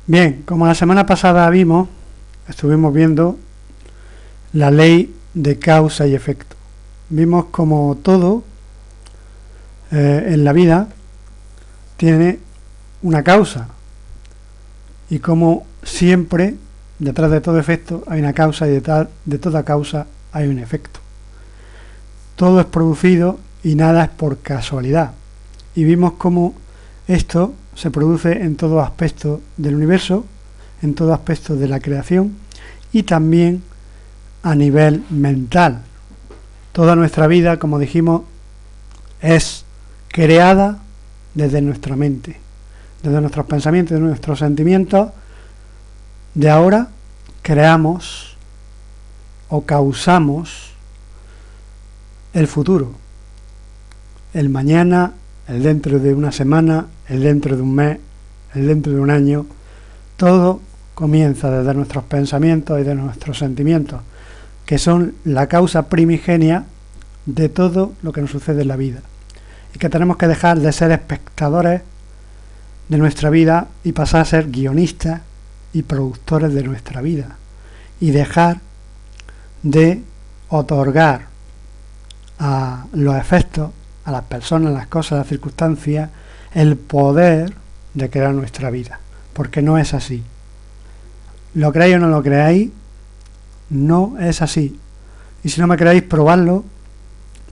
Bien, como la semana pasada estuvimos viendo la ley de causa y efecto. Vimos como todo en la vida tiene una causa y como siempre detrás de todo efecto hay una causa y detrás de toda causa hay un efecto. Todo es producido y nada es por casualidad. Y vimos cómo esto se produce en todo aspecto del universo, en todo aspecto de la creación y también a nivel mental. Toda nuestra vida, como dijimos, es creada desde nuestra mente, desde nuestros pensamientos, de nuestros sentimientos. De ahora creamos o causamos el futuro, el mañana, el dentro de una semana, el dentro de un mes, el dentro de un año. Todo comienza desde nuestros pensamientos y de nuestros sentimientos, que son la causa primigenia de todo lo que nos sucede en la vida. Y que tenemos que dejar de ser espectadores de nuestra vida y pasar a ser guionistas y productores de nuestra vida. Y dejar de otorgar a los efectos, a las personas, las cosas, las circunstancias, el poder de crear nuestra vida. Porque no es así. Lo creáis o no lo creáis, no es así. Y si no me creáis, probadlo,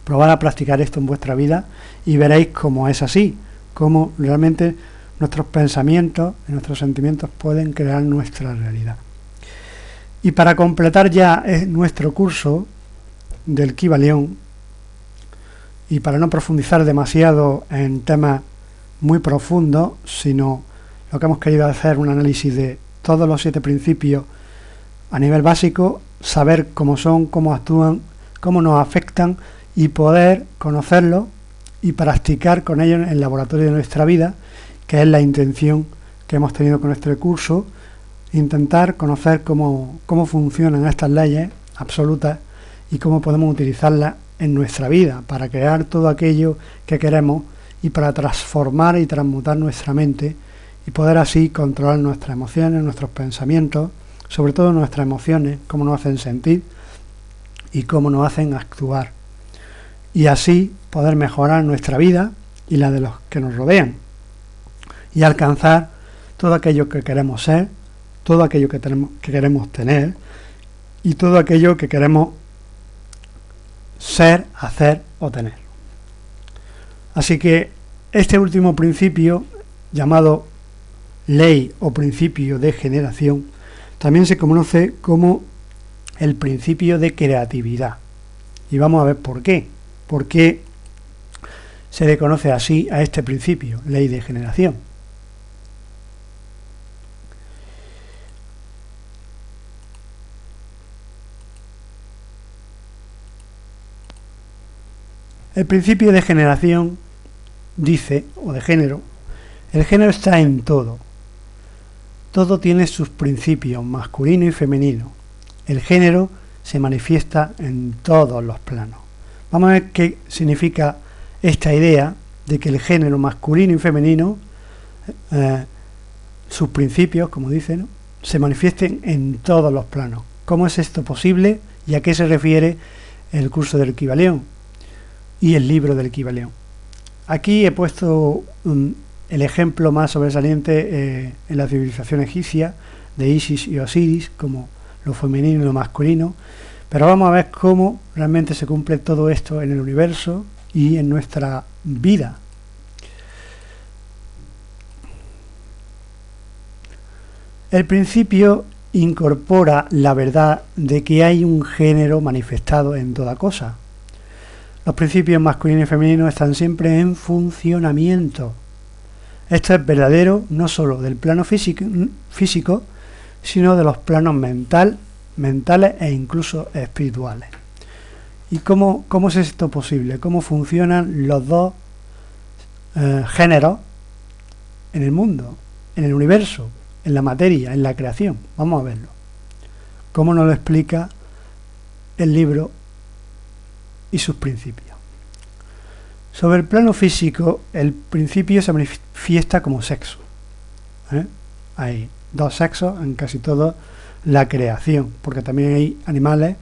probad a practicar esto en vuestra vida y veréis cómo es así, cómo realmente nuestros pensamientos y nuestros sentimientos pueden crear nuestra realidad. Y para completar ya nuestro curso del Kybalión, y para no profundizar demasiado en temas muy profundos, sino lo que hemos querido hacer un análisis de todos los 7 principios a nivel básico, saber cómo son, cómo actúan, cómo nos afectan y poder conocerlos y practicar con ellos en el laboratorio de nuestra vida, que es la intención que hemos tenido con este curso, intentar conocer cómo funcionan estas leyes absolutas y cómo podemos utilizarlas en nuestra vida para crear todo aquello que queremos y para transformar y transmutar nuestra mente y poder así controlar nuestras emociones, nuestros pensamientos, sobre todo nuestras emociones, cómo nos hacen sentir y cómo nos hacen actuar, y así poder mejorar nuestra vida y la de los que nos rodean y alcanzar todo aquello que queremos ser, todo aquello que queremos tener y todo aquello que queremos ser, hacer o tener. Así que este último principio, llamado ley o principio de generación, también se conoce como el principio de creatividad. Y vamos a ver por qué. ¿Por qué se le conoce así a este principio, ley de generación? El principio de generación dice, o de género, el género está en todo. Todo tiene sus principios, masculino y femenino. El género se manifiesta en todos los planos. Vamos a ver qué significa esta idea de que el género masculino y femenino, sus principios, como dicen, se manifiesten en todos los planos. ¿Cómo es esto posible y a qué se refiere el curso del Kybalión y el libro del Kybalión? Aquí he puesto el ejemplo más sobresaliente en la civilización egipcia de Isis y Osiris, como lo femenino y lo masculino, pero vamos a ver cómo realmente se cumple todo esto en el universo y en nuestra vida. El principio incorpora la verdad de que hay un género manifestado en toda cosa. Los principios masculino y femenino están siempre en funcionamiento. Esto es verdadero no solo del plano físico, sino de los planos mentales e incluso espirituales. ¿Y cómo es esto posible? ¿Cómo funcionan los dos géneros en el mundo, en el universo, en la materia, en la creación? Vamos a verlo. ¿Cómo nos lo explica el libro y sus principios? Sobre el plano físico, el principio se manifiesta como sexo. Hay dos sexos en casi toda la creación, porque también hay animales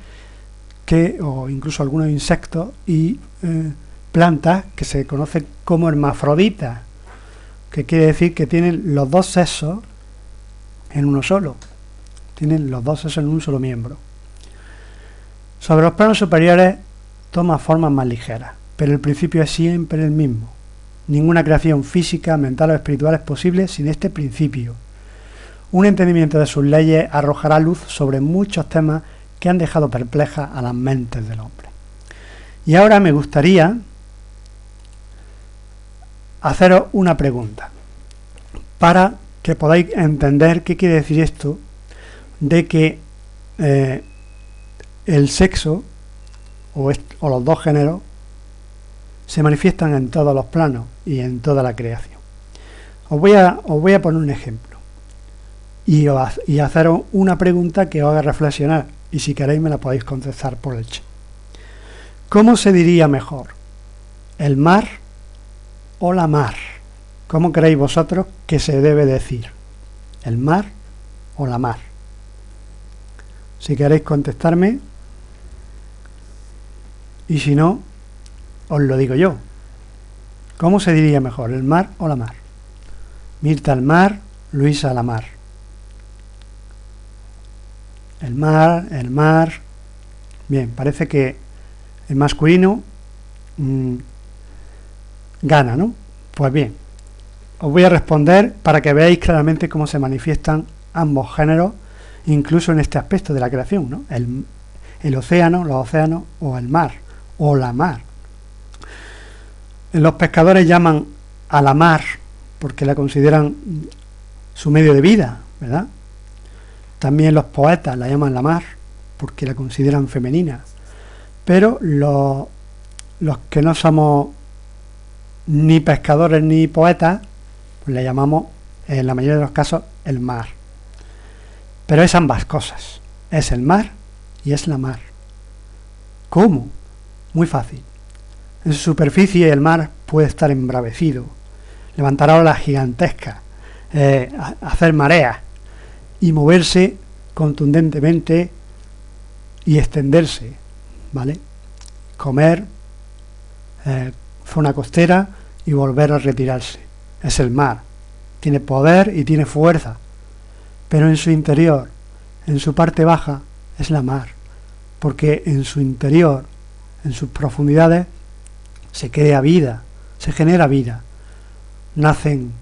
o incluso algunos insectos y plantas que se conocen como hermafroditas, que quiere decir que tienen los dos sexos en uno solo, tienen los dos sexos en un solo miembro. Sobre los planos superiores toma formas más ligeras, pero el principio es siempre el mismo. Ninguna creación física, mental o espiritual es posible sin este principio. Un entendimiento de sus leyes arrojará luz sobre muchos temas que han dejado perplejas a las mentes del hombre. Y ahora me gustaría haceros una pregunta para que podáis entender qué quiere decir esto de que el sexo o los dos géneros se manifiestan en todos los planos y en toda la creación. Os voy a poner un ejemplo y haceros una pregunta que os haga reflexionar, y si queréis me la podéis contestar por el chat. ¿Cómo se diría mejor? ¿El mar o la mar? ¿Cómo creéis vosotros que se debe decir? ¿El mar o la mar? Si queréis contestarme, y si no, os lo digo yo. ¿Cómo se diría mejor, el mar o la mar? Mirta al mar, Luisa a la mar. El mar. Bien, parece que el masculino gana, ¿no? Pues bien, os voy a responder para que veáis claramente cómo se manifiestan ambos géneros, incluso en este aspecto de la creación, ¿no? El océano, los océanos o el mar o la mar. Los pescadores llaman a la mar porque la consideran su medio de vida, ¿verdad? También los poetas la llaman la mar porque la consideran femenina. Pero los que no somos ni pescadores ni poetas, pues le llamamos en la mayoría de los casos el mar. Pero es ambas cosas. Es el mar y es la mar. ¿Cómo? Muy fácil. En su superficie el mar puede estar embravecido, levantar olas gigantescas, hacer mareas y moverse contundentemente y extenderse, ¿vale? Comer, zona costera y volver a retirarse. Es el mar. Tiene poder y tiene fuerza, pero en su interior, en su parte baja, es la mar, porque en su interior, en sus profundidades, se crea vida, se genera vida. Nacen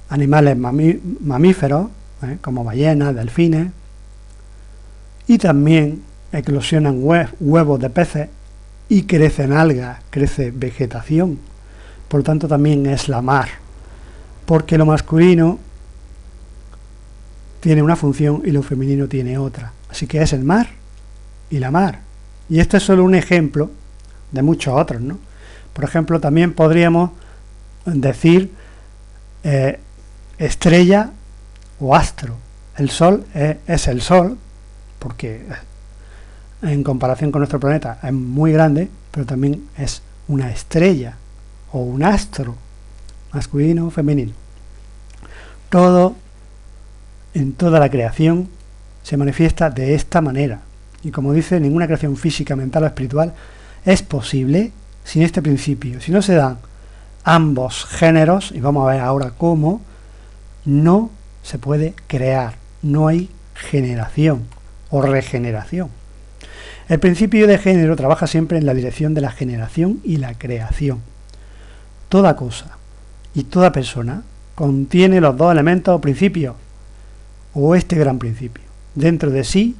animales mamíferos, como ballenas, delfines, y también eclosionan huevos de peces y crecen algas, crece vegetación. Por tanto, también es la mar, porque lo masculino tiene una función y lo femenino tiene otra. Así que es el mar y la mar. Y este es solo un ejemplo de muchos otros, ¿no? Por ejemplo, también podríamos decir estrella o astro. El Sol es el Sol, porque en comparación con nuestro planeta es muy grande, pero también es una estrella o un astro, masculino o femenino. Todo en toda la creación se manifiesta de esta manera. Y como dice, ninguna creación física, mental o espiritual es posible sin este principio. Si no se dan ambos géneros, y vamos a ver ahora cómo, no se puede crear, no hay generación o regeneración. El principio de género trabaja siempre en la dirección de la generación y la creación. Toda cosa y toda persona contiene los dos elementos o principios, o este gran principio, dentro de sí,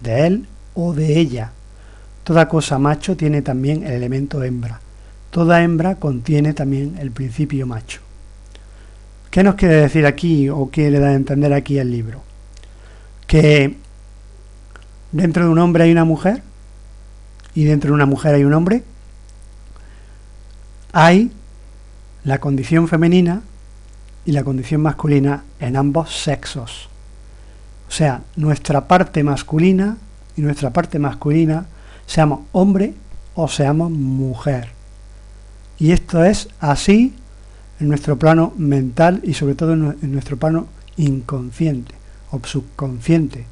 de él o de ella. Toda cosa macho tiene también el elemento hembra. Toda hembra contiene también el principio macho. ¿Qué nos quiere decir aquí o quiere dar a entender aquí el libro? Que dentro de un hombre hay una mujer y dentro de una mujer hay un hombre. Hay la condición femenina y la condición masculina en ambos sexos. O sea, nuestra parte masculina y nuestra parte masculina, seamos hombre o seamos mujer. Y esto es así en nuestro plano mental y sobre todo en nuestro plano inconsciente o subconsciente.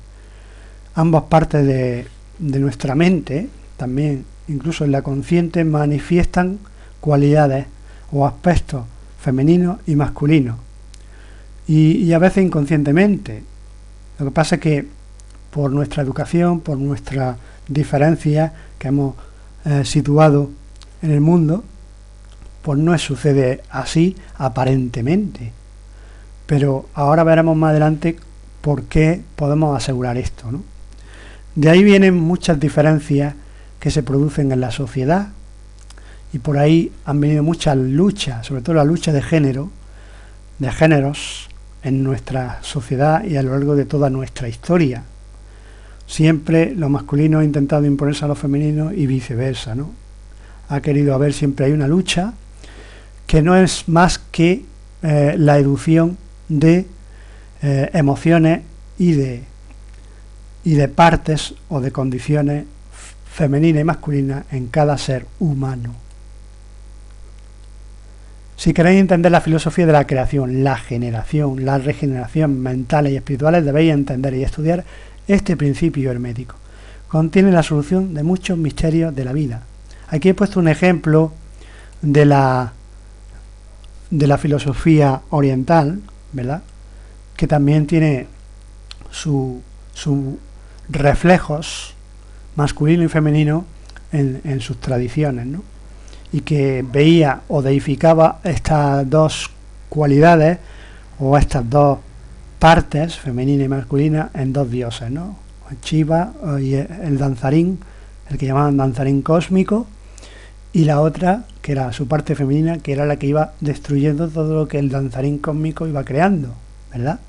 Ambas partes de nuestra mente, también incluso en la consciente, manifiestan cualidades o aspectos femeninos y masculinos. Y a veces inconscientemente. Lo que pasa es que por nuestra educación, por nuestras diferencias que hemos situado en el mundo, pues no sucede así aparentemente. Pero ahora veremos más adelante por qué podemos asegurar esto, ¿no? De ahí vienen muchas diferencias que se producen en la sociedad, y por ahí han venido muchas luchas, sobre todo la lucha de género, de géneros en nuestra sociedad y a lo largo de toda nuestra historia. Siempre lo masculino ha intentado imponerse a lo femenino y viceversa, ¿no? Ha querido haber, siempre hay una lucha que no es más que la educación de emociones y de partes o de condiciones femeninas y masculinas en cada ser humano. Si queréis entender la filosofía de la creación, la generación, la regeneración mentales y espirituales, debéis entender y estudiar este principio hermético. Contiene la solución de muchos misterios de la vida. Aquí he puesto un ejemplo de la filosofía oriental, ¿verdad?, que también tiene sus reflejos masculino y femenino en sus tradiciones, ¿no? Y que veía o deificaba estas dos cualidades o estas dos partes, femenina y masculina, en dos dioses, ¿no? Shiva y el danzarín, el que llamaban danzarín cósmico, y la otra, que era su parte femenina, que era la que iba destruyendo todo lo que el danzarín cósmico iba creando, ¿verdad?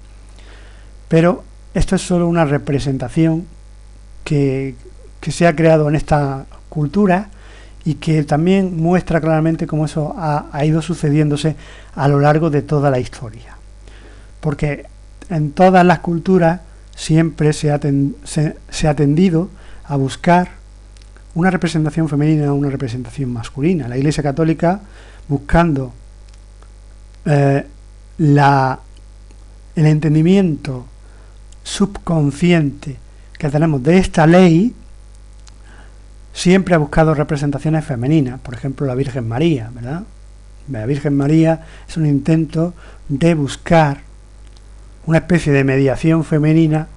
Pero esto es solo una representación que se ha creado en esta cultura y que también muestra claramente cómo eso ha ido sucediéndose a lo largo de toda la historia. Porque en todas las culturas siempre se ha tendido a buscar una representación femenina o una representación masculina. La Iglesia Católica, buscando el entendimiento subconsciente que tenemos de esta ley, siempre ha buscado representaciones femeninas. Por ejemplo, la Virgen María, ¿verdad? La Virgen María es un intento de buscar una especie de mediación femenina,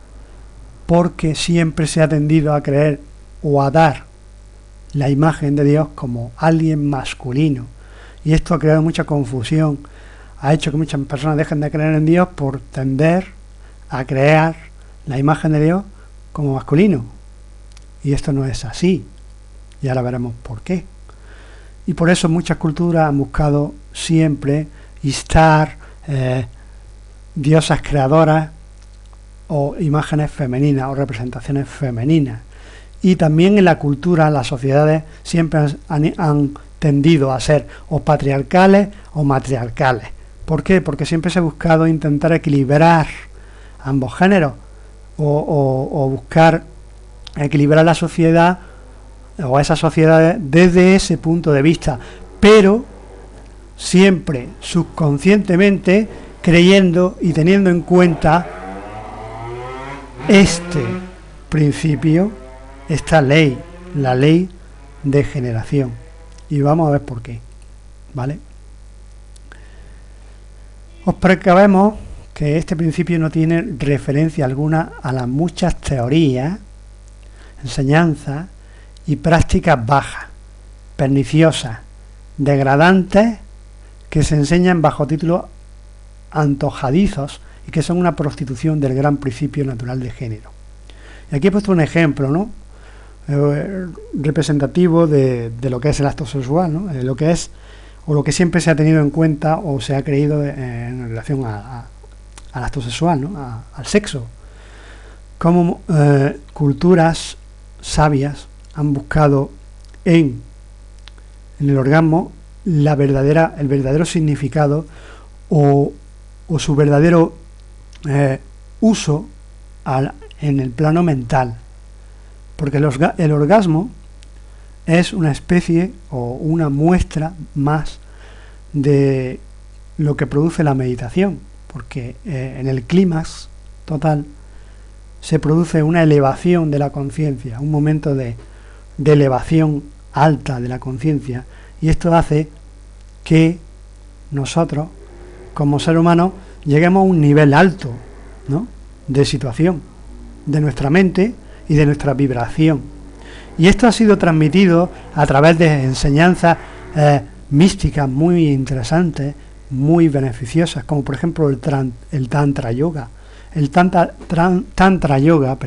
porque siempre se ha tendido a creer o a dar la imagen de Dios como alguien masculino, y esto ha creado mucha confusión, ha hecho que muchas personas dejen de creer en Dios por tender a crear la imagen de Dios como masculino, y esto no es así, y ahora veremos por qué. Y por eso muchas culturas han buscado siempre instar diosas creadoras o imágenes femeninas o representaciones femeninas. Y también en la cultura, las sociedades siempre han tendido a ser o patriarcales o matriarcales. ¿Por qué? Porque siempre se ha buscado intentar equilibrar ambos géneros o buscar equilibrar la sociedad o esas sociedades desde ese punto de vista, pero siempre subconscientemente creyendo y teniendo en cuenta este principio, esta ley, la ley de generación. Y vamos a ver por qué, ¿vale? Os precavemos que este principio no tiene referencia alguna a las muchas teorías, enseñanzas y prácticas bajas, perniciosas, degradantes, que se enseñan bajo títulos antojadizos y que son una prostitución del gran principio natural de género. Y aquí he puesto un ejemplo, ¿no?, representativo de lo que es el acto sexual, ¿no?, lo que es o lo que siempre se ha tenido en cuenta o se ha creído en relación al acto sexual, ¿no?, al sexo. Como culturas sabias han buscado en el orgasmo el verdadero significado o su verdadero uso en el plano mental, porque el orgasmo es una especie o una muestra más de lo que produce la meditación. porque en el clímax total se produce una elevación de la conciencia, un momento de elevación alta de la conciencia, y esto hace que nosotros, como ser humano, lleguemos a un nivel alto, ¿no?, de situación, de nuestra mente y de nuestra vibración. Y esto ha sido transmitido a través de enseñanzas místicas muy interesantes, muy beneficiosas, como por ejemplo el Tantra Yoga. El Tantra Yoga,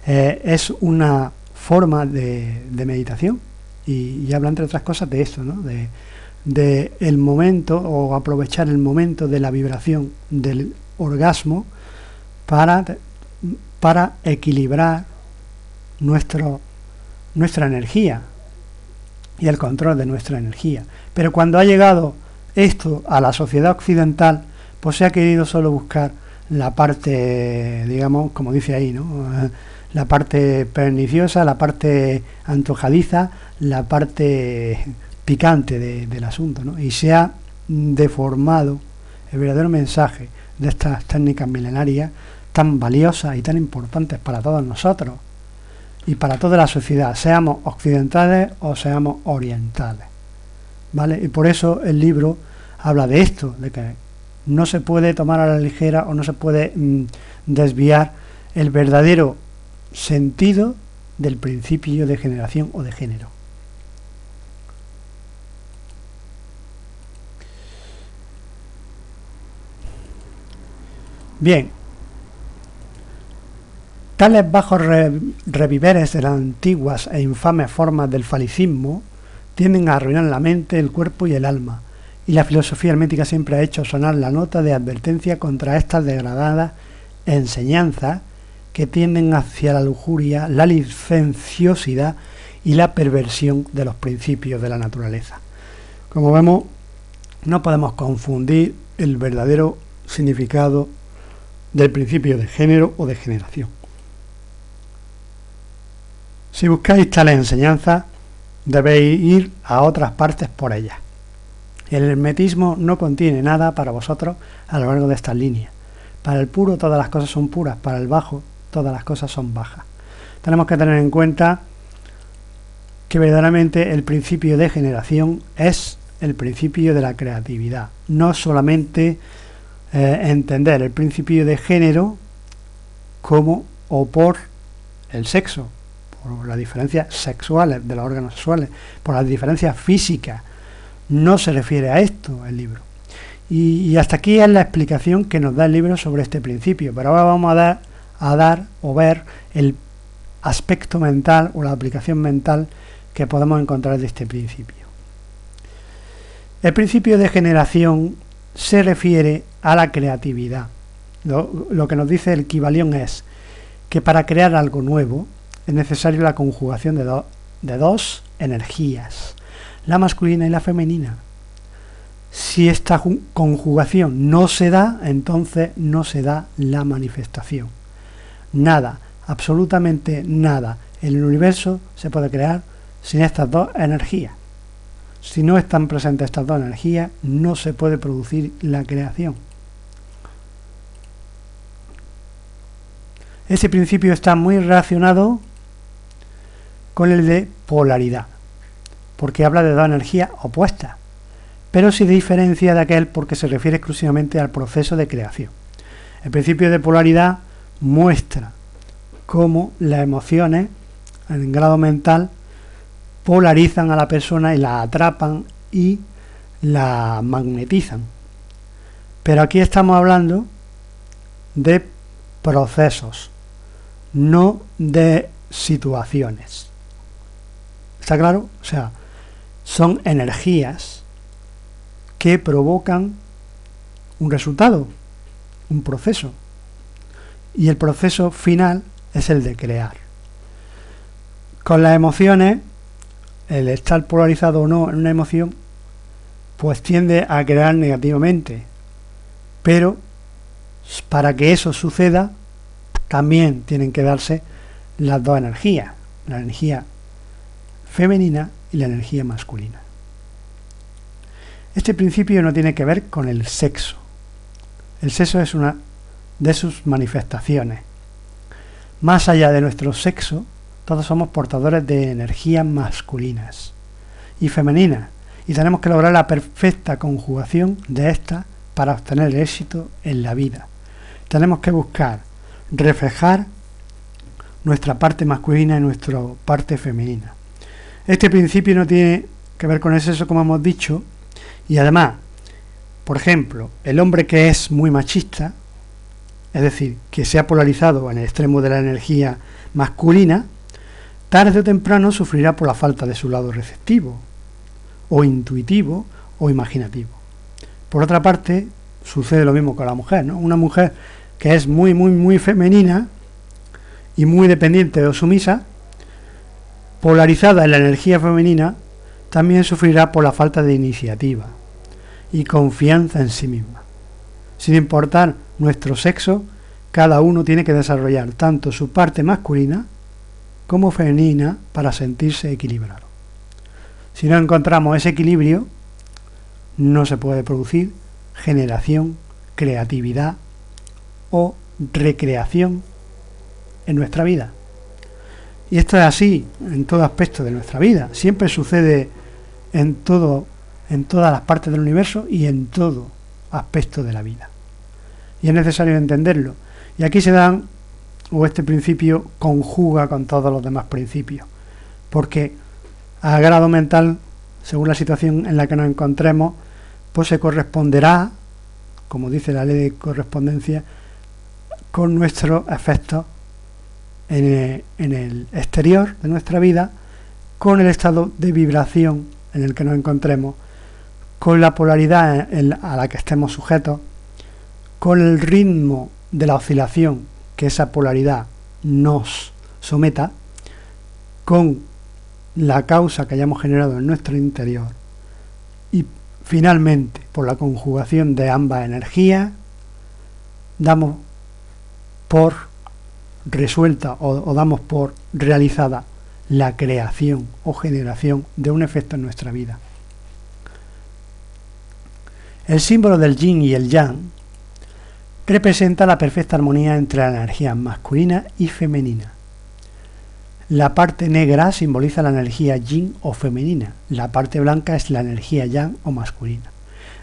es una forma de meditación y habla, entre otras cosas, de esto, ¿no?, de el momento, o aprovechar el momento de la vibración del orgasmo para equilibrar nuestra energía y el control de nuestra energía. Pero cuando ha llegado esto a la sociedad occidental, pues se ha querido solo buscar la parte, digamos, como dice ahí, ¿no?, la parte perniciosa, la parte antojadiza, la parte picante del asunto, ¿no? Y se ha deformado el verdadero mensaje de estas técnicas milenarias tan valiosas y tan importantes para todos nosotros y para toda la sociedad, seamos occidentales o seamos orientales, ¿vale? Y por eso el libro habla de esto, de que no se puede tomar a la ligera o no se puede desviar el verdadero sentido del principio de generación o de género. Bien, tales bajos reviveres de las antiguas e infames formas del falicismo tienden a arruinar la mente, el cuerpo y el alma, y la filosofía hermética siempre ha hecho sonar la nota de advertencia contra estas degradadas enseñanzas que tienden hacia la lujuria, la licenciosidad y la perversión de los principios de la naturaleza. Como vemos, no podemos confundir el verdadero significado del principio de género o de generación. Si buscáis tales enseñanzas, debéis ir a otras partes por ellas. El hermetismo no contiene nada para vosotros a lo largo de estas líneas. Para el puro todas las cosas son puras, para el bajo todas las cosas son bajas. Tenemos que tener en cuenta que verdaderamente el principio de generación es el principio de la creatividad, no solamente entender el principio de género como o por el sexo, por las diferencias sexuales de los órganos sexuales, por las diferencias físicas. No se refiere a esto el libro. Y hasta aquí es la explicación que nos da el libro sobre este principio. Pero ahora vamos a ver el aspecto mental o la aplicación mental que podemos encontrar de este principio. El principio de generación se refiere a la creatividad. Lo que nos dice el Kybalión es que para crear algo nuevo es necesaria la conjugación de dos energías, la masculina y la femenina. Si esta conjugación no se da, entonces no se da la manifestación. Nada, absolutamente nada en el universo se puede crear sin estas dos energías. Si no están presentes estas dos energías, no se puede producir la creación. Ese principio está muy relacionado con el de polaridad, porque habla de dos energías opuestas, pero se diferencia de aquel porque se refiere exclusivamente al proceso de creación. El principio de polaridad muestra cómo las emociones, en grado mental, polarizan a la persona y la atrapan y la magnetizan. Pero aquí estamos hablando de procesos, no de situaciones. ¿Está claro? O sea, son energías que provocan un resultado, un proceso. Y el proceso final es el de crear. Con las emociones, el estar polarizado o no en una emoción, pues tiende a crear negativamente. Pero para que eso suceda, también tienen que darse las dos energías, la energía femenina y la energía masculina. Este principio no tiene que ver con el sexo. El sexo es una de sus manifestaciones. Más allá de nuestro sexo, todos somos portadores de energías masculinas y femeninas, y tenemos que lograr la perfecta conjugación de estas para obtener el éxito en la vida. Tenemos que buscar reflejar nuestra parte masculina y nuestra parte femenina. Este principio no tiene que ver con el sexo, como hemos dicho, y además, por ejemplo, el hombre que es muy machista, es decir, que se ha polarizado en el extremo de la energía masculina, tarde o temprano sufrirá por la falta de su lado receptivo, o intuitivo, o imaginativo. Por otra parte, sucede lo mismo con la mujer, ¿no? Una mujer que es muy femenina y muy dependiente o sumisa, polarizada en la energía femenina, también sufrirá por la falta de iniciativa y confianza en sí misma. Sin importar nuestro sexo, cada uno tiene que desarrollar tanto su parte masculina como femenina para sentirse equilibrado. Si no encontramos ese equilibrio, no se puede producir generación, creatividad o recreación en nuestra vida. Y esto es así en todo aspecto de nuestra vida. Siempre sucede en todas las partes del universo y en todo aspecto de la vida. Y es necesario entenderlo. Y aquí este principio conjuga con todos los demás principios. Porque a grado mental, según la situación en la que nos encontremos, pues se corresponderá, como dice la ley de correspondencia, con nuestros efectos en el exterior de nuestra vida, con el estado de vibración en el que nos encontremos, con la polaridad a la que estemos sujetos, con el ritmo de la oscilación que esa polaridad nos someta, con la causa que hayamos generado en nuestro interior y finalmente por la conjugación de ambas energías damos por resuelta o damos por realizada la creación o generación de un efecto en nuestra vida. El símbolo del yin y el yang representa la perfecta armonía entre la energía masculina y femenina. La parte negra simboliza la energía yin o femenina, la parte blanca es la energía yang o masculina.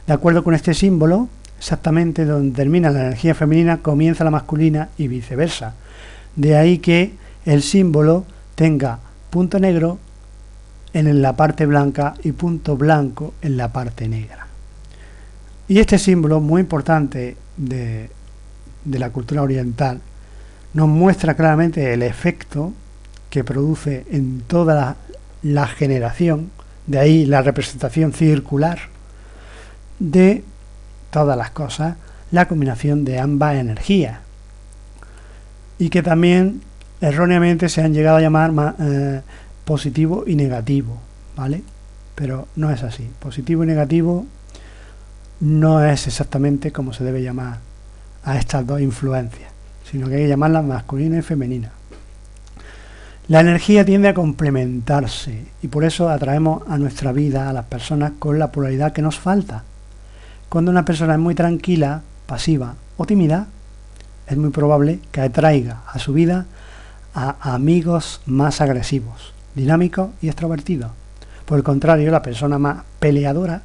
De acuerdo con este símbolo, exactamente donde termina la energía femenina comienza la masculina y viceversa. De ahí que el símbolo tenga punto negro en la parte blanca y punto blanco en la parte negra. Y este símbolo, muy importante de la cultura oriental, nos muestra claramente el efecto que produce en toda la generación, de ahí la representación circular de todas las cosas, la combinación de ambas energías, y que también erróneamente se han llegado a llamar positivo y negativo, ¿vale? Pero no es así. Positivo y negativo no es exactamente como se debe llamar a estas dos influencias, sino que hay que llamarlas masculina y femenina. La energía tiende a complementarse y por eso atraemos a nuestra vida a las personas con la polaridad que nos falta. Cuando una persona es muy tranquila, pasiva o tímida, es muy probable que atraiga a su vida a amigos más agresivos, dinámicos y extrovertidos. Por el contrario, la persona más peleadora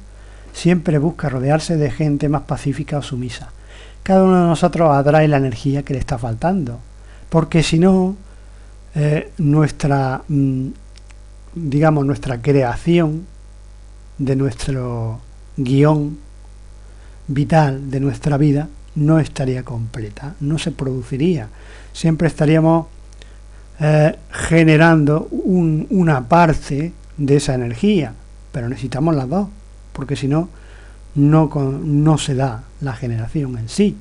siempre busca rodearse de gente más pacífica o sumisa. Cada uno de nosotros atrae la energía que le está faltando, porque si no, nuestra creación de nuestro guión vital de nuestra vida no estaría completa, no se produciría. Siempre estaríamos generando una parte de esa energía, pero necesitamos las dos, porque si no, no se da la generación en sí,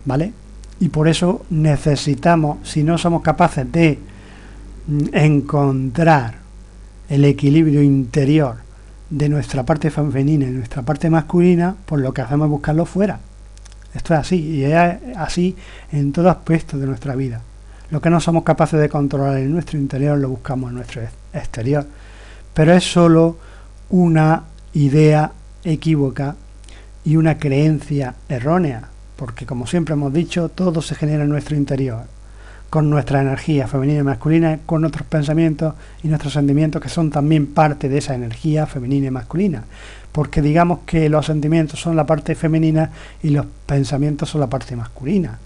¿vale? Y por eso necesitamos, si no somos capaces de encontrar el equilibrio interior de nuestra parte femenina y nuestra parte masculina, pues lo que hacemos es buscarlo fuera. Esto es así, y es así en todo aspecto de nuestra vida. Lo que no somos capaces de controlar en nuestro interior lo buscamos en nuestro exterior. Pero es solo una idea equívoca y una creencia errónea, porque como siempre hemos dicho, todo se genera en nuestro interior, con nuestra energía femenina y masculina, con nuestros pensamientos y nuestros sentimientos, que son también parte de esa energía femenina y masculina, porque digamos que los sentimientos son la parte femenina y los pensamientos son la parte masculina,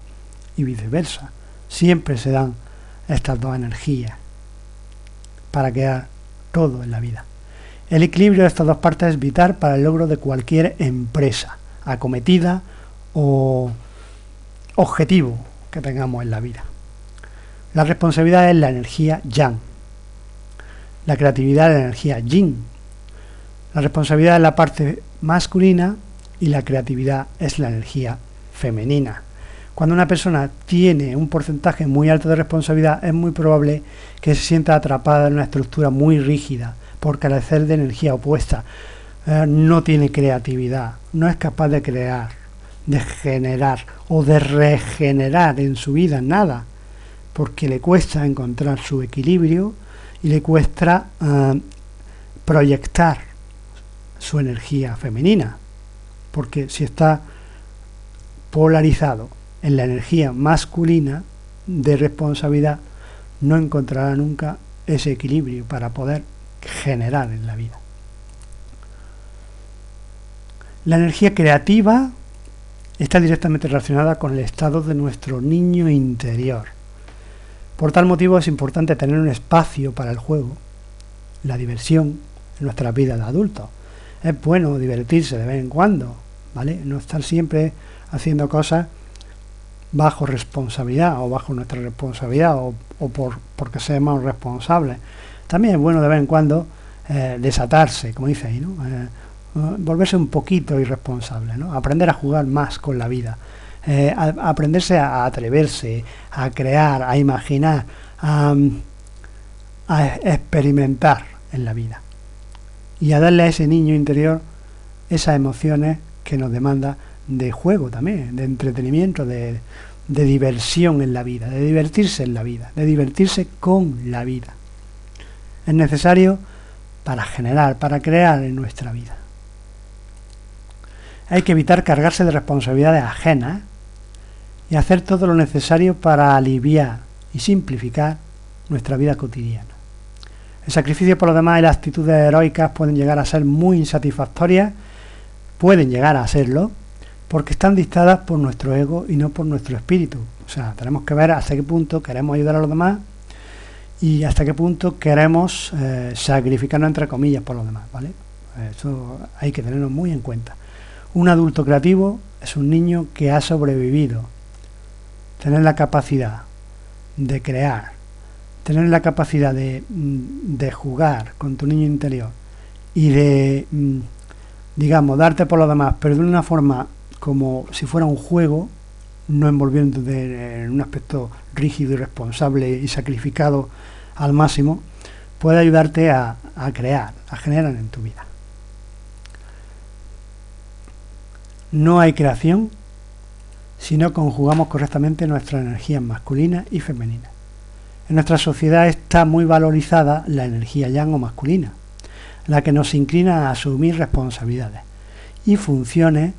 y viceversa. Siempre se dan estas dos energías para crear todo en la vida. El equilibrio de estas dos partes es vital para el logro de cualquier empresa, acometida o objetivo que tengamos en la vida. La responsabilidad es la energía yang, la creatividad es la energía yin, la responsabilidad es la parte masculina y la creatividad es la energía femenina. Cuando una persona tiene un porcentaje muy alto de responsabilidad, es muy probable que se sienta atrapada en una estructura muy rígida, por carecer de energía opuesta. No tiene creatividad, no es capaz de crear, de generar o de regenerar en su vida nada, porque le cuesta encontrar su equilibrio y le cuesta proyectar su energía femenina, porque si está polarizado en la energía masculina de responsabilidad, no encontrará nunca ese equilibrio para poder generar en la vida. La energía creativa está directamente relacionada con el estado de nuestro niño interior. Por tal motivo es importante tener un espacio para el juego, la diversión en nuestra vida de adultos. Es bueno divertirse de vez en cuando, ¿vale? No estar siempre haciendo cosas bajo responsabilidad o bajo nuestra responsabilidad o porque seamos responsables. También es bueno de vez en cuando desatarse, como dice ahí, ¿no? Volverse un poquito irresponsable, ¿no? Aprender a jugar más con la vida, aprenderse a atreverse, a crear, a imaginar, a experimentar en la vida y a darle a ese niño interior esas emociones que nos demanda de juego también, de entretenimiento, de diversión en la vida, de divertirse en la vida, de divertirse con la vida. Es necesario para generar, para crear en nuestra vida. Hay que evitar cargarse de responsabilidades ajenas y hacer todo lo necesario para aliviar y simplificar nuestra vida cotidiana. El sacrificio por los demás y las actitudes heroicas pueden llegar a ser muy insatisfactorias, pueden llegar a serlo, porque están dictadas por nuestro ego y no por nuestro espíritu. O sea, tenemos que ver hasta qué punto queremos ayudar a los demás y hasta qué punto queremos sacrificarnos entre comillas por los demás, ¿vale? Eso hay que tenerlo muy en cuenta. Un adulto creativo es un niño que ha sobrevivido. Tener la capacidad de crear, tener la capacidad de jugar con tu niño interior y de, digamos, darte por los demás, pero de una forma como si fuera un juego, no envolviéndote en un aspecto rígido y responsable y sacrificado al máximo, puede ayudarte a crear, a generar en tu vida. No hay creación si no conjugamos correctamente nuestras energías masculinas y femeninas. En nuestra sociedad está muy valorizada la energía yang o masculina, la que nos inclina a asumir responsabilidades y funciones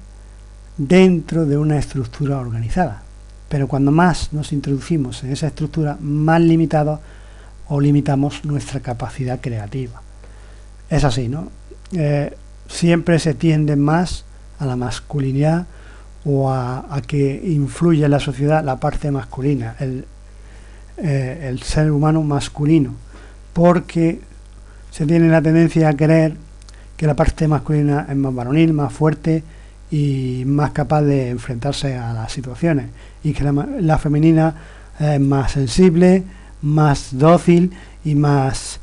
dentro de una estructura organizada. Pero cuando más nos introducimos en esa estructura, más limitados o limitamos nuestra capacidad creativa. Es así, ¿no? Siempre se tiende más a la masculinidad o a que influye en la sociedad la parte masculina, el ser humano masculino, porque se tiene la tendencia a creer que la parte masculina es más varonil, más fuerte y más capaz de enfrentarse a las situaciones, y que la femenina es más sensible, más dócil y más,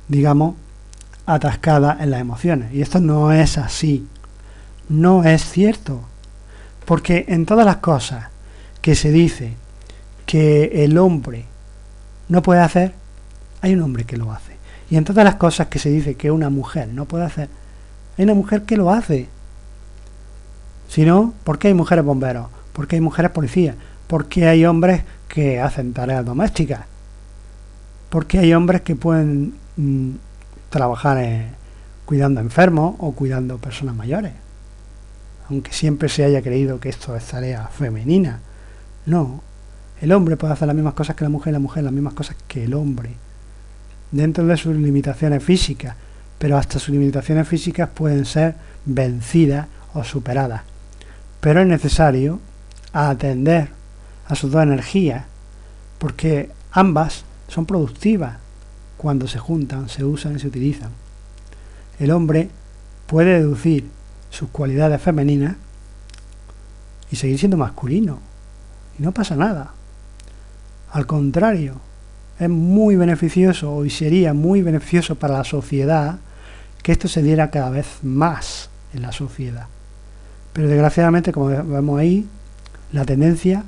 digamos, atascada en las emociones. Y esto no es así, no es cierto, porque en todas las cosas que se dice que el hombre no puede hacer, hay un hombre que lo hace. Y en todas las cosas que se dice que una mujer no puede hacer, hay una mujer que lo hace. Si no, ¿por qué hay mujeres bomberos? ¿Por qué hay mujeres policías? ¿Por qué hay hombres que hacen tareas domésticas? ¿Por qué hay hombres que pueden trabajar cuidando enfermos o cuidando personas mayores? aunque siempre se haya creído que esto es tarea femenina. No, el hombre puede hacer las mismas cosas que la mujer las mismas cosas que el hombre, dentro de sus limitaciones físicas, pero hasta sus limitaciones físicas pueden ser vencidas o superadas. Pero es necesario atender a sus dos energías, porque ambas son productivas cuando se juntan, se usan y se utilizan. El hombre puede deducir sus cualidades femeninas y seguir siendo masculino, y no pasa nada. Al contrario, es muy beneficioso y sería muy beneficioso para la sociedad que esto se diera cada vez más en la sociedad. Pero desgraciadamente, como vemos ahí, la tendencia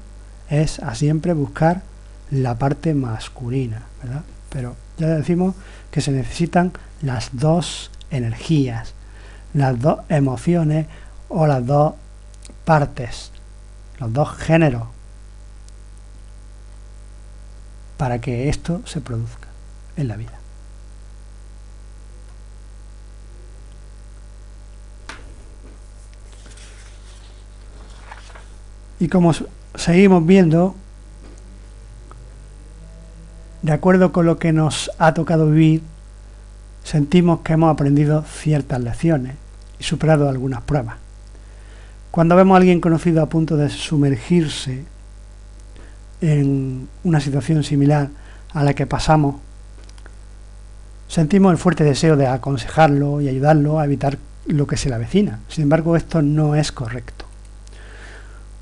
es a siempre buscar la parte masculina, ¿verdad? Pero ya decimos que se necesitan las dos energías, las dos emociones o las dos partes, los dos géneros, para que esto se produzca en la vida. Y como seguimos viendo, de acuerdo con lo que nos ha tocado vivir, sentimos que hemos aprendido ciertas lecciones y superado algunas pruebas. Cuando vemos a alguien conocido a punto de sumergirse en una situación similar a la que pasamos, sentimos el fuerte deseo de aconsejarlo y ayudarlo a evitar lo que se le avecina. Sin embargo, esto no es correcto.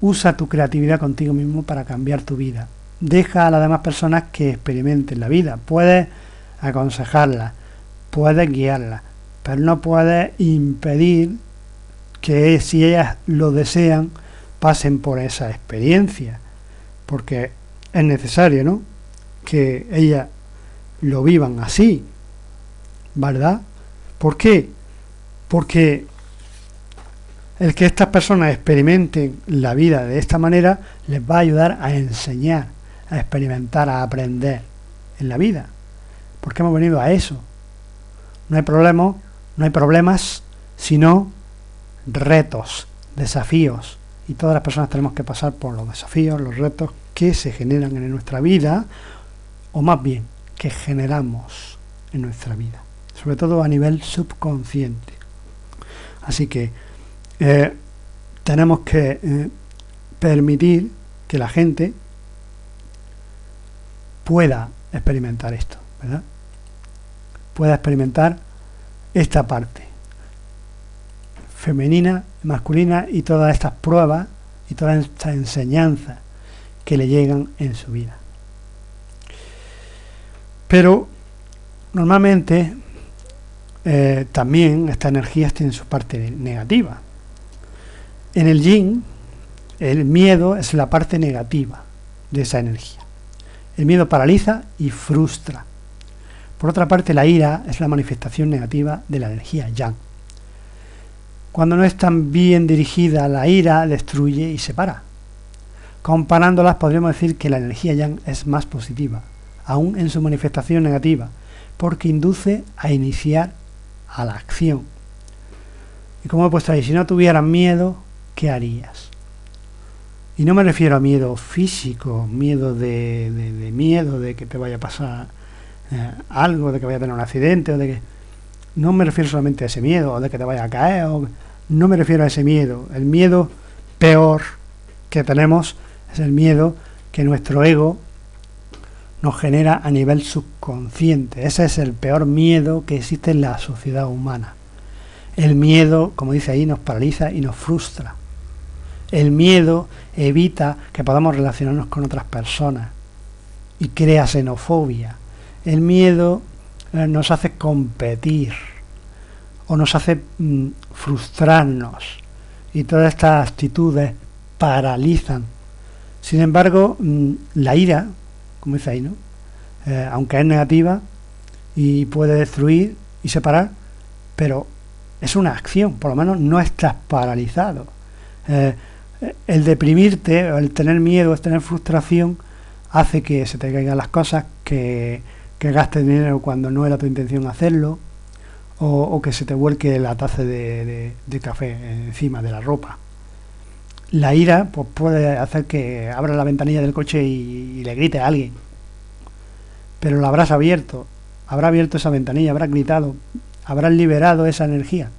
Usa tu creatividad contigo mismo para cambiar tu vida. Deja a las demás personas que experimenten la vida. Puedes aconsejarlas, puedes guiarlas, pero no puedes impedir que, si ellas lo desean, pasen por esa experiencia, porque es necesario, ¿no?, que ellas lo vivan así, ¿verdad? ¿Por qué? Porque el que estas personas experimenten la vida de esta manera les va a ayudar a enseñar, a experimentar, a aprender en la vida, porque hemos venido a eso. No hay problemas, sino retos, desafíos, y todas las personas tenemos que pasar por los desafíos, los retos que se generan en nuestra vida, o más bien que generamos en nuestra vida, sobre todo a nivel subconsciente. Así que tenemos que permitir que la gente pueda experimentar esto, ¿verdad? Pueda experimentar esta parte femenina, masculina, y todas estas pruebas y todas estas enseñanzas que le llegan en su vida. Pero normalmente también estas energías tienen su parte negativa. En el yin, el miedo es la parte negativa de esa energía. El miedo paraliza y frustra. Por otra parte, la ira es la manifestación negativa de la energía yang. Cuando no es tan bien dirigida, la ira destruye y separa. Comparándolas, podríamos decir que la energía yang es más positiva, aún en su manifestación negativa, porque induce a iniciar a la acción. Y como he puesto ahí, si no tuvieras miedo, ¿qué harías? Y no me refiero a miedo físico, miedo de miedo de que te vaya a pasar algo, de que vaya a tener un accidente, o de que... No me refiero solamente a ese miedo, o de que te vaya a caer, no me refiero a ese miedo. El miedo peor que tenemos es el miedo que nuestro ego nos genera a nivel subconsciente. Ese es el peor miedo que existe en la sociedad humana. El miedo, como dice ahí, nos paraliza y nos frustra. El miedo evita que podamos relacionarnos con otras personas y crea xenofobia. El miedo nos hace competir o nos hace frustrarnos, y todas estas actitudes paralizan. Sin embargo, la ira, como dice ahí, ¿no?, aunque es negativa y puede destruir y separar, pero es una acción, por lo menos no estás paralizado. El deprimirte, o el tener miedo, el tener frustración, hace que se te caigan las cosas, que gastes dinero cuando no era tu intención hacerlo, o que se te vuelque la taza de café encima de la ropa. La ira pues puede hacer que abra la ventanilla del coche y le grite a alguien, pero la habrá abierto esa ventanilla, habrás gritado, habrás liberado esa energía.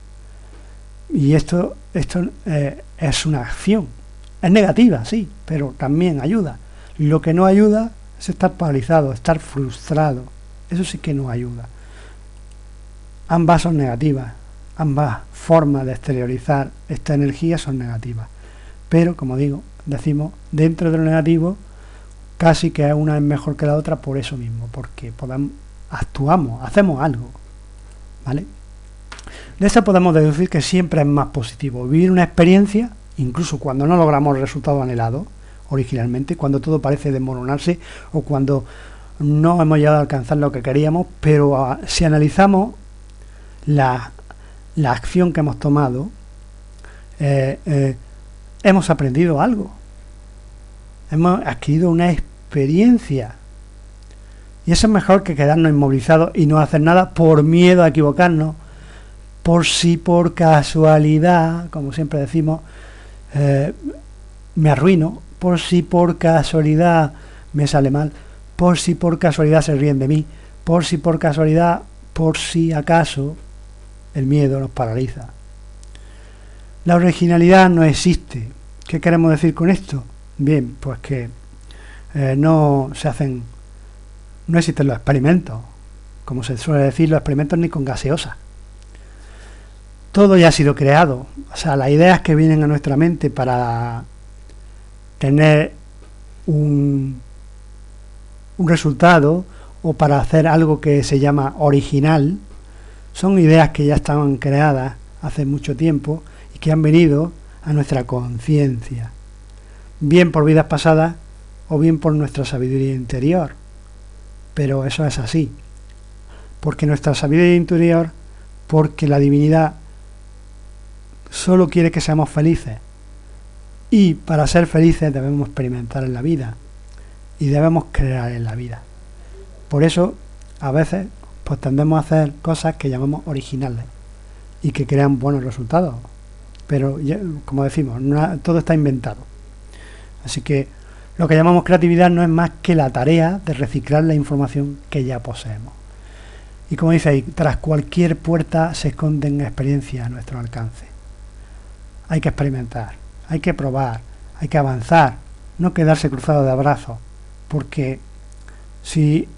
Y esto es una acción. Es negativa, sí, pero también ayuda. Lo que no ayuda es estar paralizado, estar frustrado. Eso sí que no ayuda. Ambas son negativas. Ambas formas de exteriorizar esta energía son negativas. Pero, como decimos, dentro de lo negativo, casi que una es mejor que la otra por eso mismo, porque actuamos, hacemos algo, ¿vale? De eso podemos deducir que siempre es más positivo vivir una experiencia, incluso cuando no logramos el resultado anhelado originalmente, cuando todo parece desmoronarse o cuando no hemos llegado a alcanzar lo que queríamos, pero si analizamos la acción que hemos tomado, hemos aprendido algo, hemos adquirido una experiencia, y eso es mejor que quedarnos inmovilizados y no hacer nada por miedo a equivocarnos, por si por casualidad, como siempre decimos, me arruino, por si por casualidad me sale mal, por si por casualidad se ríen de mí, por si por casualidad, por si acaso, el miedo nos paraliza. La originalidad no existe. ¿Qué queremos decir con esto? Bien, pues que no existen los experimentos, como se suele decir, los experimentos ni con gaseosa. Todo ya ha sido creado. O sea, las ideas que vienen a nuestra mente para tener un resultado o para hacer algo que se llama original, son ideas que ya estaban creadas hace mucho tiempo y que han venido a nuestra conciencia, bien por vidas pasadas o bien por nuestra sabiduría interior. Pero eso es así, porque nuestra sabiduría interior, porque la divinidad solo quiere que seamos felices, y para ser felices debemos experimentar en la vida y debemos crear en la vida. Por eso a veces pues tendemos a hacer cosas que llamamos originales y que crean buenos resultados, pero ya, como decimos, todo está inventado. Así que lo que llamamos creatividad no es más que la tarea de reciclar la información que ya poseemos. Y como dice ahí, tras cualquier puerta se esconden experiencias a nuestro alcance. Hay que experimentar, hay que probar, hay que avanzar, no quedarse cruzado de brazos, porque si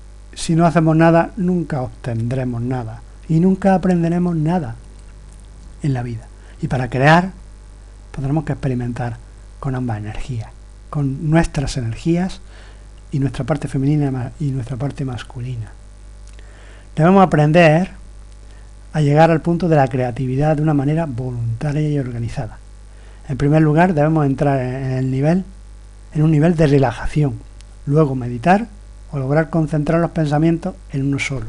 no hacemos nada, nunca obtendremos nada y nunca aprenderemos nada en la vida. Y para crear, tendremos que experimentar con ambas energías, con nuestras energías y nuestra parte femenina y nuestra parte masculina. Debemos aprender a llegar al punto de la creatividad de una manera voluntaria y organizada. En primer lugar, debemos entrar en un nivel de relajación, luego meditar o lograr concentrar los pensamientos en uno solo.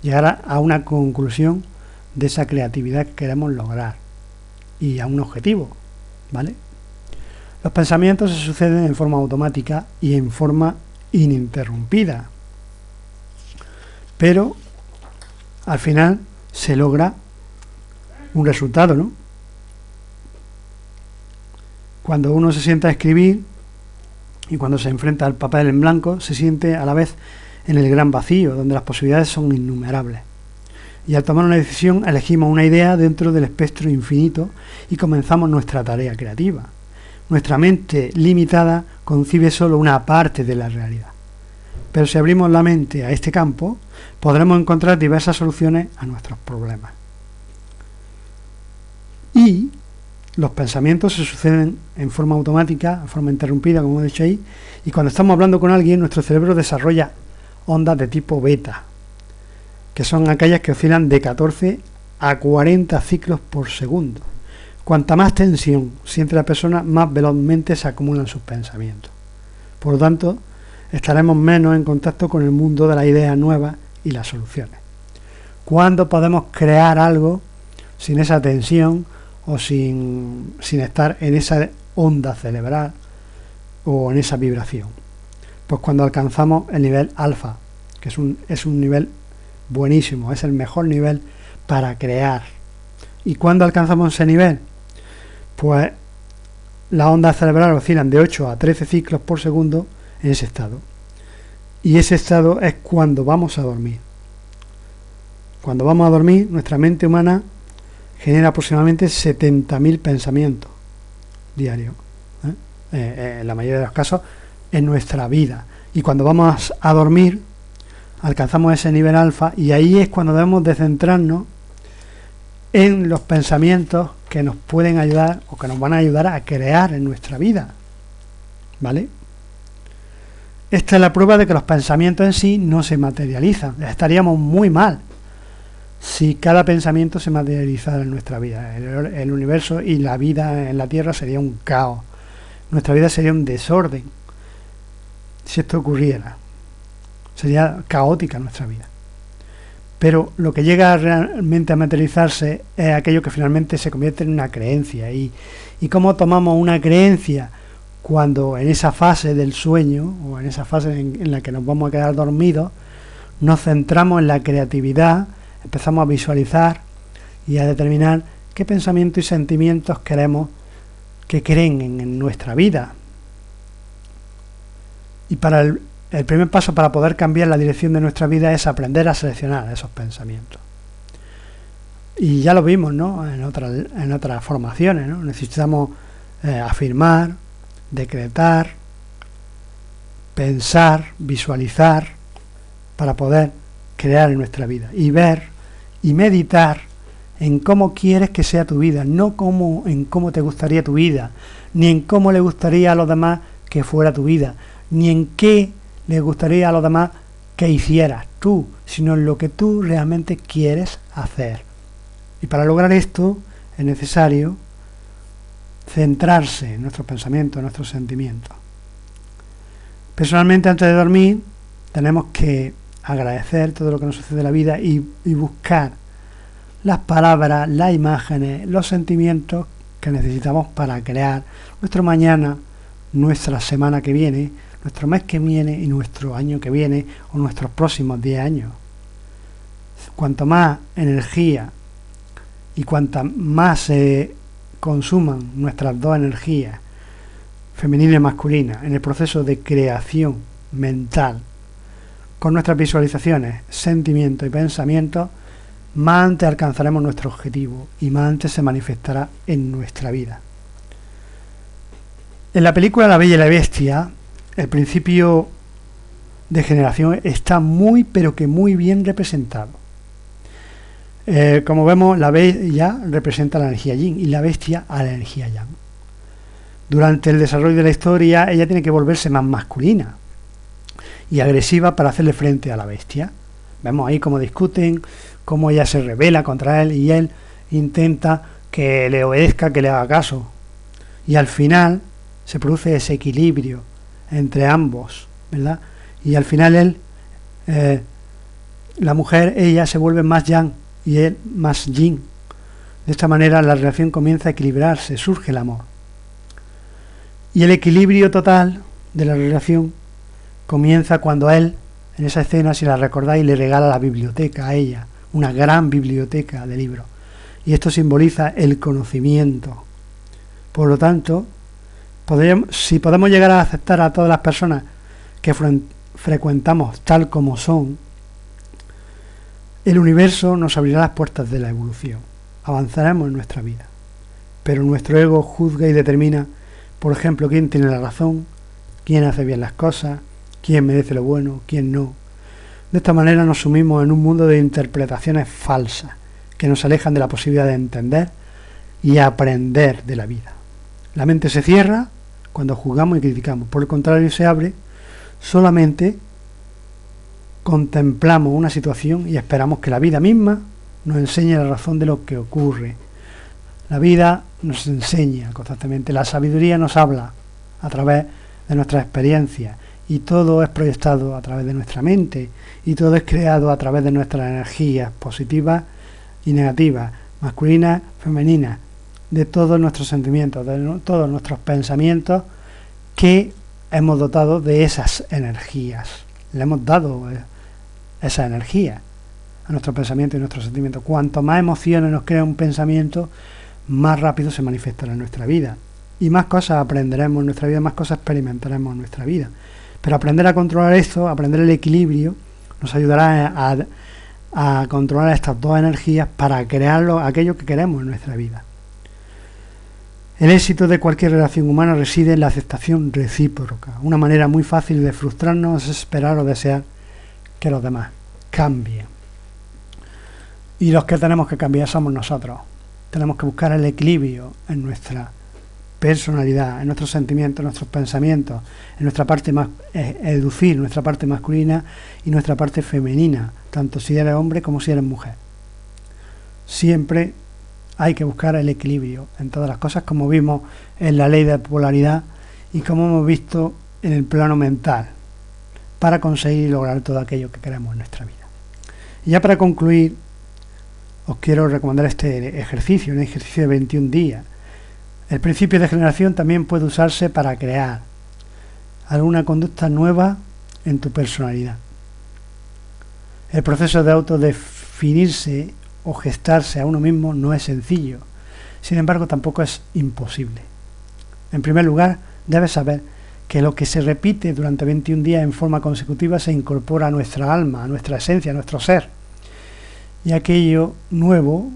Llegar a una conclusión de esa creatividad que queremos lograr y a un objetivo, ¿vale? Los pensamientos se suceden en forma automática y en forma ininterrumpida, pero al final se logra un resultado, ¿no? Cuando uno se sienta a escribir y cuando se enfrenta al papel en blanco, se siente a la vez en el gran vacío, donde las posibilidades son innumerables. Y al tomar una decisión, elegimos una idea dentro del espectro infinito y comenzamos nuestra tarea creativa. Nuestra mente limitada concibe solo una parte de la realidad. Pero si abrimos la mente a este campo, podremos encontrar diversas soluciones a nuestros problemas. Y los pensamientos se suceden en forma automática, en forma interrumpida, como he dicho ahí, y cuando estamos hablando con alguien, nuestro cerebro desarrolla ondas de tipo beta, que son aquellas que oscilan de 14 a 40 ciclos por segundo. Cuanta más tensión siente la persona, más velozmente se acumulan sus pensamientos. Por lo tanto, estaremos menos en contacto con el mundo de las ideas nuevas y las soluciones. ¿Cuándo podemos crear algo sin esa tensión o sin estar en esa onda cerebral o en esa vibración? Pues cuando alcanzamos el nivel alfa, que es un nivel buenísimo, es el mejor nivel para crear. ¿Y cuándo alcanzamos ese nivel? Pues las ondas cerebrales oscilan de 8 a 13 ciclos por segundo en ese estado. Y ese estado es cuando vamos a dormir. Cuando vamos a dormir, nuestra mente humana genera aproximadamente 70.000 pensamientos diarios. En la mayoría de los casos, en nuestra vida. Y cuando vamos a dormir, alcanzamos ese nivel alfa, y ahí es cuando debemos de centrarnos en los pensamientos que nos pueden ayudar o que nos van a ayudar a crear en nuestra vida. ¿Vale? Esta es la prueba de que los pensamientos en sí no se materializan. Estaríamos muy mal si cada pensamiento se materializara en nuestra vida. El universo y la vida en la Tierra sería un caos. Nuestra vida sería un desorden. Si esto ocurriera, sería caótica nuestra vida. Pero lo que llega realmente a materializarse es aquello que finalmente se convierte en una creencia. ¿Y cómo tomamos una creencia? Cuando en esa fase del sueño, o en esa fase en la que nos vamos a quedar dormidos, nos centramos en la creatividad, empezamos a visualizar y a determinar qué pensamientos y sentimientos queremos que creen en nuestra vida. Y para el primer paso para poder cambiar la dirección de nuestra vida es aprender a seleccionar esos pensamientos. Y ya lo vimos, ¿no? En otras formaciones, ¿no? Necesitamos afirmar, decretar, pensar, visualizar, para poder crear en nuestra vida. Y ver y meditar en cómo quieres que sea tu vida, no en cómo te gustaría tu vida, ni en cómo le gustaría a los demás que fuera tu vida, ni en qué le gustaría a los demás que hicieras tú, sino en lo que tú realmente quieres hacer. Y para lograr esto es necesario centrarse en nuestros pensamientos, en nuestros sentimientos. Personalmente, antes de dormir, tenemos que agradecer todo lo que nos sucede en la vida y buscar las palabras, las imágenes, los sentimientos que necesitamos para crear nuestro mañana, nuestra semana que viene, nuestro mes que viene y nuestro año que viene o nuestros próximos 10 años. Cuanto más energía y cuanta más se consuman nuestras dos energías, femenina y masculina, en el proceso de creación mental, con nuestras visualizaciones, sentimientos y pensamientos, más antes alcanzaremos nuestro objetivo y más antes se manifestará en nuestra vida. En la película La Bella y la Bestia, el principio de generación está muy, pero que muy bien representado. Como vemos, la bella representa la energía yin y la bestia a la energía yang. Durante el desarrollo de la historia, ella tiene que volverse más masculina y agresiva para hacerle frente a la bestia. Vemos ahí cómo discuten, cómo ella se rebela contra él y él intenta que le obedezca, que le haga caso. Y al final se produce ese equilibrio entre ambos, ¿verdad? Y al final la mujer, ella se vuelve más yang y él más yin. De esta manera la relación comienza a equilibrarse, surge el amor. Y el equilibrio total de la relación comienza cuando él, en esa escena, si la recordáis, le regala la biblioteca a ella, una gran biblioteca de libros. Y esto simboliza el conocimiento. Por lo tanto, si podemos llegar a aceptar a todas las personas que frecuentamos tal como son, el universo nos abrirá las puertas de la evolución. Avanzaremos en nuestra vida. Pero nuestro ego juzga y determina, por ejemplo, quién tiene la razón, quién hace bien las cosas, quién merece lo bueno, quién no. De esta manera nos sumimos en un mundo de interpretaciones falsas que nos alejan de la posibilidad de entender y aprender de la vida. La mente se cierra cuando juzgamos y criticamos. Por el contrario, se abre solamente contemplamos una situación y esperamos que la vida misma nos enseñe la razón de lo que ocurre. La vida nos enseña constantemente, la sabiduría nos habla a través de nuestras experiencias y todo es proyectado a través de nuestra mente y todo es creado a través de nuestras energías positivas y negativas, masculinas, femeninas, de todos nuestros sentimientos, de todos nuestros pensamientos que hemos dotado de esas energías. Le hemos dado esa energía a nuestro pensamiento y nuestros sentimientos. Cuanto más emociones nos crea un pensamiento, más rápido se manifestará en nuestra vida. Y más cosas aprenderemos en nuestra vida, más cosas experimentaremos en nuestra vida. Pero aprender a controlar esto, aprender el equilibrio, nos ayudará a controlar estas dos energías para crear aquello que queremos en nuestra vida. El éxito de cualquier relación humana reside en la aceptación recíproca. Una manera muy fácil de frustrarnos es esperar o desear que los demás cambien. Y los que tenemos que cambiar somos nosotros. Tenemos que buscar el equilibrio en nuestra personalidad, en nuestros sentimientos, en nuestros pensamientos, en nuestra parte más educir, nuestra parte masculina y nuestra parte femenina, tanto si eres hombre como si eres mujer. Siempre hay que buscar el equilibrio en todas las cosas, como vimos en la ley de polaridad y como hemos visto en el plano mental, para conseguir y lograr todo aquello que queremos en nuestra vida. Y ya para concluir, os quiero recomendar este ejercicio, un ejercicio de 21 días. El principio de generación también puede usarse para crear alguna conducta nueva en tu personalidad. El proceso de autodefinirse o gestarse a uno mismo no es sencillo, sin embargo tampoco es imposible. En primer lugar, debes saber que lo que se repite durante 21 días en forma consecutiva se incorpora a nuestra alma, a nuestra esencia, a nuestro ser, y aquello nuevo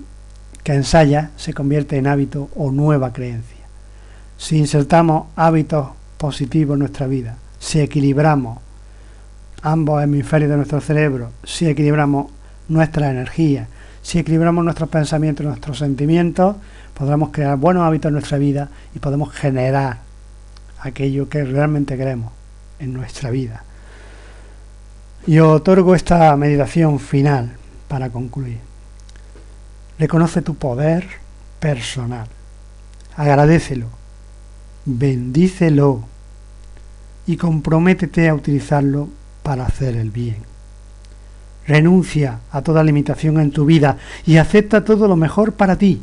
que ensaya se convierte en hábito o nueva creencia. Si insertamos hábitos positivos en nuestra vida, si equilibramos ambos hemisferios de nuestro cerebro, si equilibramos nuestra energía, si equilibramos nuestros pensamientos y nuestros sentimientos, podremos crear buenos hábitos en nuestra vida y podemos generar aquello que realmente queremos en nuestra vida. Y os otorgo esta meditación final para concluir. Reconoce tu poder personal, agradécelo, bendícelo y comprométete a utilizarlo para hacer el bien. Renuncia a toda limitación en tu vida y acepta todo lo mejor para ti.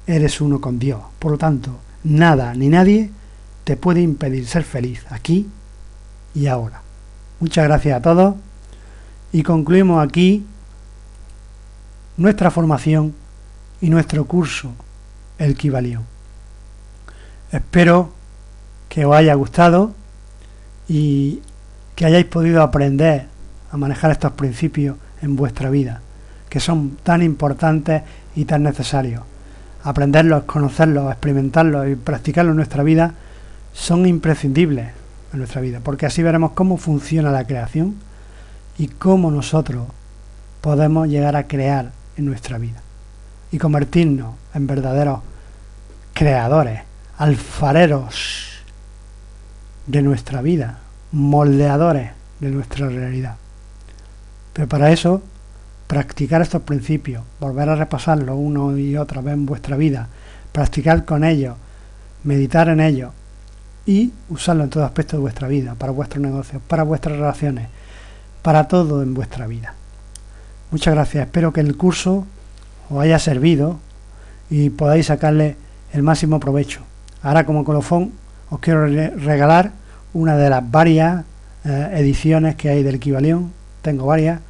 Eres uno con Dios, por lo tanto, nada ni nadie te puede impedir ser feliz aquí y ahora. Muchas gracias a todos y concluimos aquí nuestra formación y nuestro curso, el Kybalión. Espero que os haya gustado y que hayáis podido aprender a manejar estos principios en vuestra vida, que son tan importantes y tan necesarios. Aprenderlos, conocerlos, experimentarlos y practicarlos en nuestra vida son imprescindibles en nuestra vida, porque así veremos cómo funciona la creación y cómo nosotros podemos llegar a crear en nuestra vida y convertirnos en verdaderos creadores, alfareros de nuestra vida, moldeadores de nuestra realidad. Pero para eso, practicar estos principios, volver a repasarlos una y otra vez en vuestra vida, practicar con ellos, meditar en ellos y usarlo en todo aspecto de vuestra vida, para vuestros negocios, para vuestras relaciones, para todo en vuestra vida. Muchas gracias, espero que el curso os haya servido y podáis sacarle el máximo provecho. Ahora, como colofón, os quiero regalar una de las varias ediciones que hay del Kybalión. Tengo varias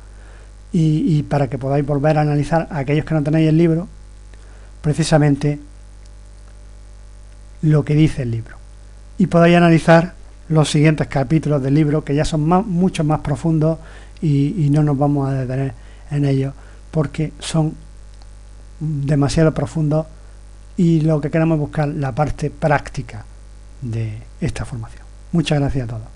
y para que podáis volver a analizar a aquellos que no tenéis el libro, precisamente lo que dice el libro, y podáis analizar los siguientes capítulos del libro, que ya son mucho más profundos y no nos vamos a detener en ellos porque son demasiado profundos y lo que queremos es buscar la parte práctica de esta formación. Muchas gracias a todos.